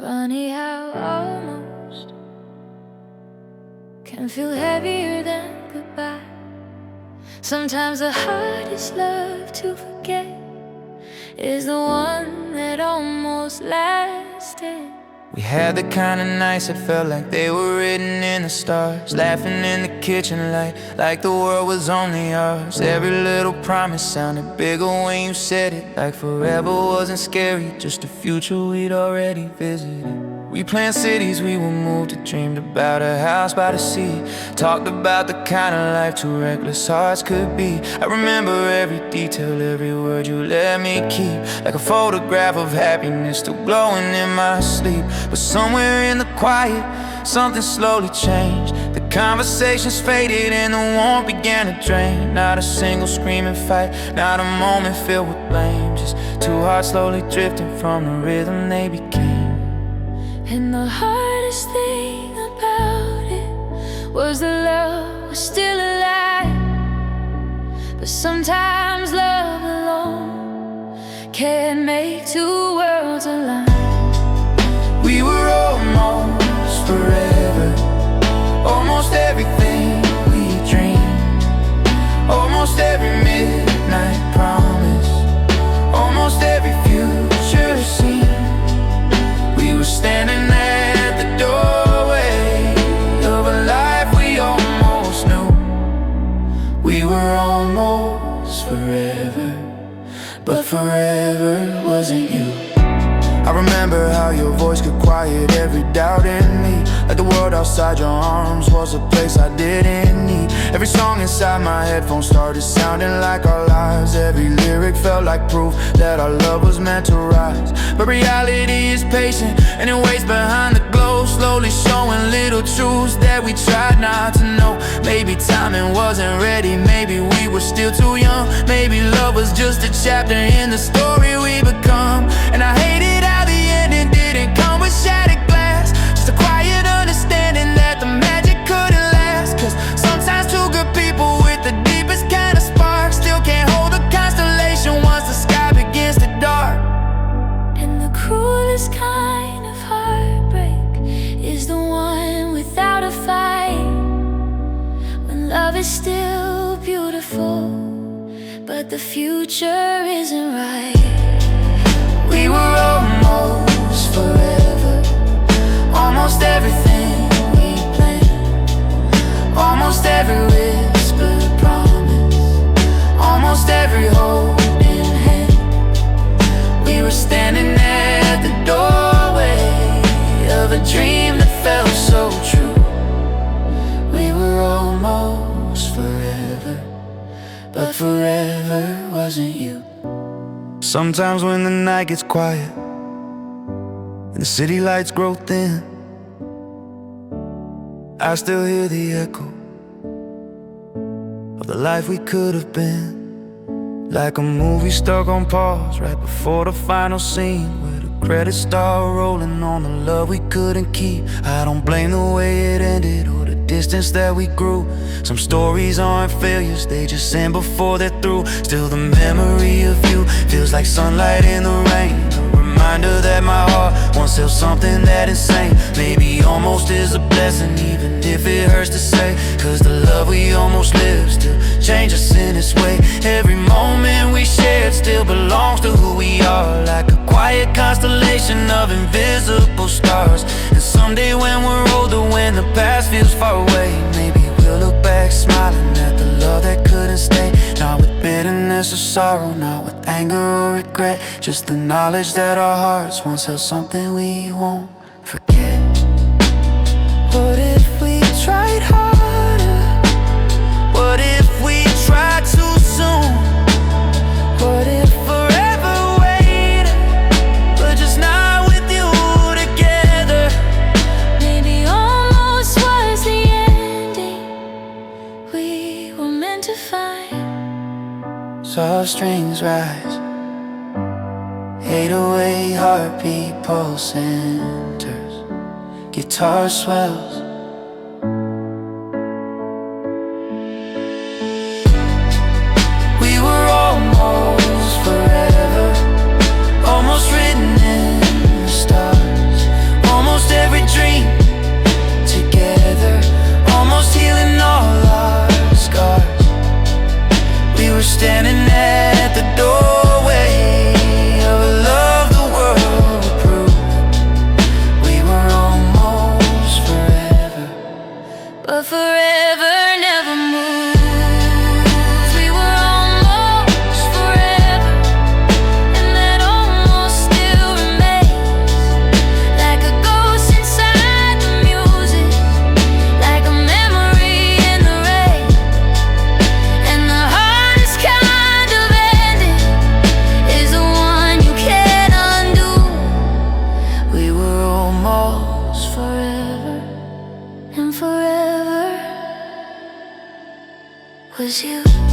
Funny how almost can feel heavier than goodbye. Sometimes the hardest love to forget is the one that almost lasted. We had the kind of nights that felt like they were written in the stars, laughing in the kitchen like the world was only ours. Every little promise sounded bigger when you said it, like forever wasn't scary, just a future we'd already visited. We planned cities we would move to, dreamed about a house by the sea, talked about the kind of life two reckless hearts could be. I remember every detail, every word you let me keep, like a photograph of happiness still glowing in my sleep. But somewhere in the quiet, something slowly changed. The conversations faded and the warmth began to drain. Not a single screaming fight, not a moment filled with blame, just two hearts slowly drifting from the rhythm they became. And the hardest thing about it was the love was still alive. But sometimes love alone can't make two worlds align. We were almost forever, almost everything we dreamed, almost every midnight promise, almost every future scene. We were standing at the doorway of a life we almost knew. We were almost forever, but forever wasn't you. I remember how your voice could quiet every doubt in me, like the world outside your arms was a place I didn't need. Every song inside my headphones started sounding like our lives. Every lyric felt like proof that our love was meant to rise. But reality is patient and it waits behind the glow, slowly showing little truths that we tried not to know. Maybe timing wasn't ready, maybe we were still too young, maybe love was just a chapter in the story we become. And I hated how the ending didn't come with shattered glass, just a quiet understanding that the magic couldn't last. Cause sometimes two good people with the deepest kind of spark still can't hold a constellation once the sky begins to dark. And the cruelest kind of heartbreak is the one without a fight, when love is still beautiful but the future isn't right. We were almost forever, almost everything we planned, almost every whispered promise, almost every hope in hand. We were standing at the doorway of a dream that felt so true. We were almost forever, but forever wasn't you. Sometimes when the night gets quiet and the city lights grow thin, I still hear the echo of the life we could have been. Like a movie stuck on pause right before the final scene, where the credits start rolling on the love we couldn't keep. I don't blame the way it ended or the distance that we grew. Some stories aren't failures, they just end before they're through. Still the memory of you feels like sunlight in the rain, a reminder that my heart once held something that insane. Maybe almost is a blessing, even if it hurts to say, cause the love we almost lived still changed us in its way. Every moment we shared still belongs to who we are, like a quiet constellation of invisible stars. And someday when we're older, when the past feels far away, maybe we'll look back smiling at the love that couldn't stay. Not with bitterness or sorrow, not with anger or regret, just the knowledge that our hearts once held something we won't forget. What if we tried harder? What if we tried too soon? What if forever waited, but just not with you together? Maybe almost was the ending we were meant to find. Soft strings rise, 808 heartbeat pulse enters, guitar swells. We were almost forever, almost written in the stars, was you.